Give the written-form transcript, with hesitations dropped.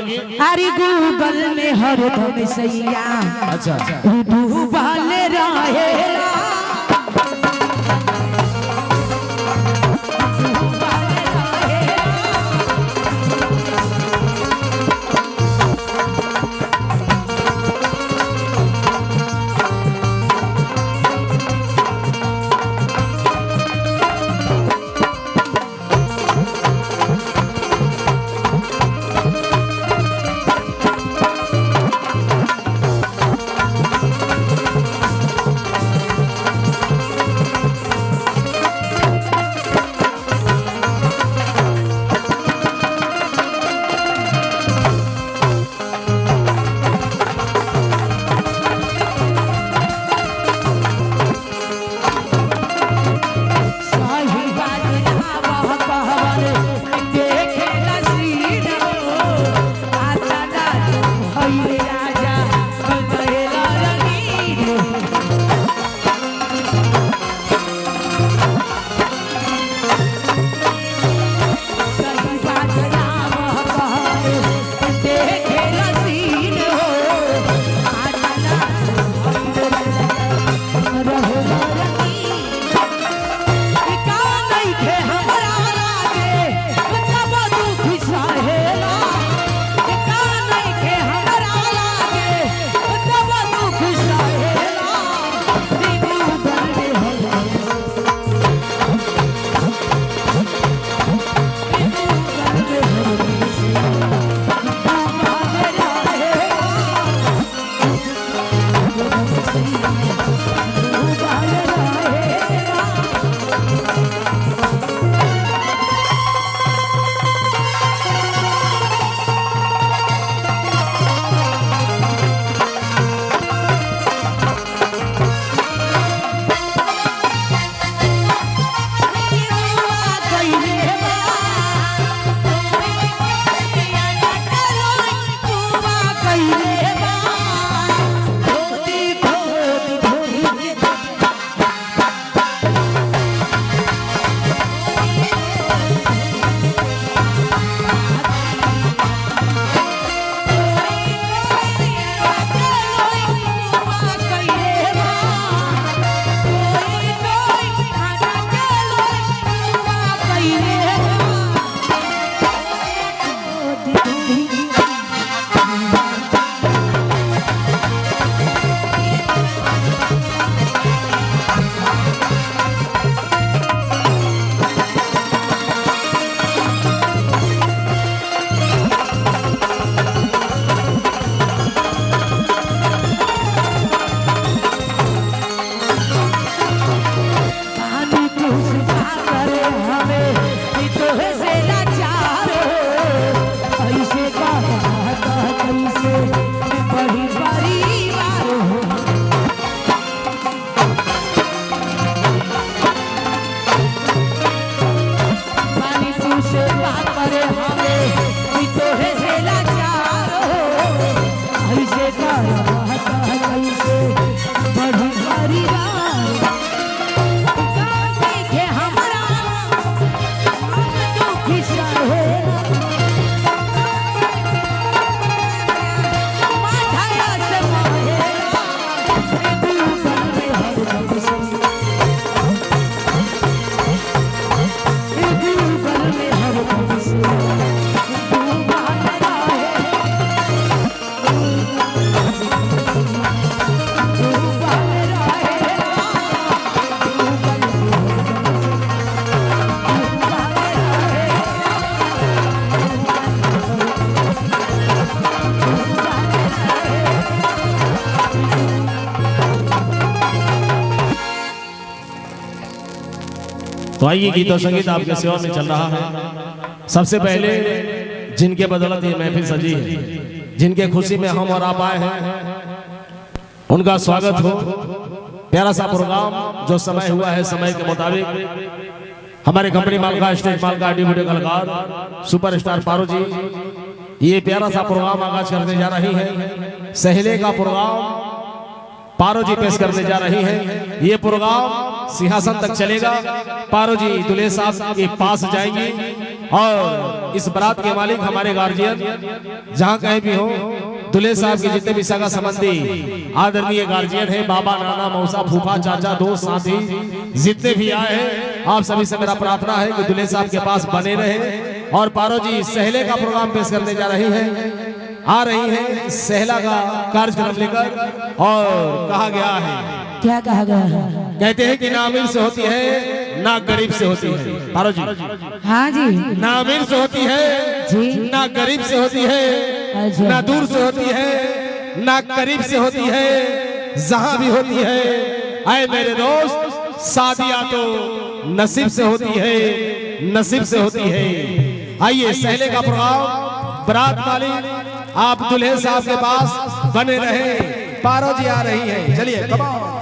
अरे गूगल में हरदम सैया अच्छा डूबल रहेला तो आइए गीत और संगीत आपके सेवा में चल रहा है। सबसे पहले जिनके बदौलत ये महफिल सजी है, जिनके खुशी में हम और आप आए हैं, उनका स्वागत हो। प्यारा सा प्रोग्राम जो समय हुआ है, समय के मुताबिक हमारे कंपनी माल का स्टेज माल का डिप्टी कलाकार सुपरस्टार पारो जी ये प्यारा सा प्रोग्राम आगाज करने जा रही है। सहेले का प्रोग्राम पारो जी पेश करने जा रही है। ये प्रोग्राम सिंहासन तक चलेगा। पारो जी दूल्हे साहब के पास जाएंगी और इस बारात के मालिक हमारे गार्जियन जहाँ कहीं भी हो, दूल्हे साहब के जितने भी सगा संबंधी आदरणीय गार्जियन है, बाबा, नाना, मौसा, फूफा, चाचा, दोस्त, साथी जितने भी आए हैं, आप सभी से मेरा प्रार्थना है कि दूल्हे साहब के पास बने रहे। और पारो जी सहले का प्रोग्राम पेश करने जा रही है, आ रही है सहला का कार्यक्रम लेकर। और कहा गया है, क्या कहा गया है? कहते हैं कि ना अमीर से होती है ना गरीब से होती है। पारो जी, हाँ जी, ना अमीर से होती है जी, ना गरीब से होती है, अच्छा। ना दूर से होती है ना करीब से होती है, जहां भी होती है ऐ मेरे दोस्त, शादियां तो नसीब से होती है, नसीब से होती है। आइए सहले का प्रोग्राम, बारात मालिक आप दूल्हे साहब के पास बने रहे। पारो जी आ रही है, चलिए कमाओ।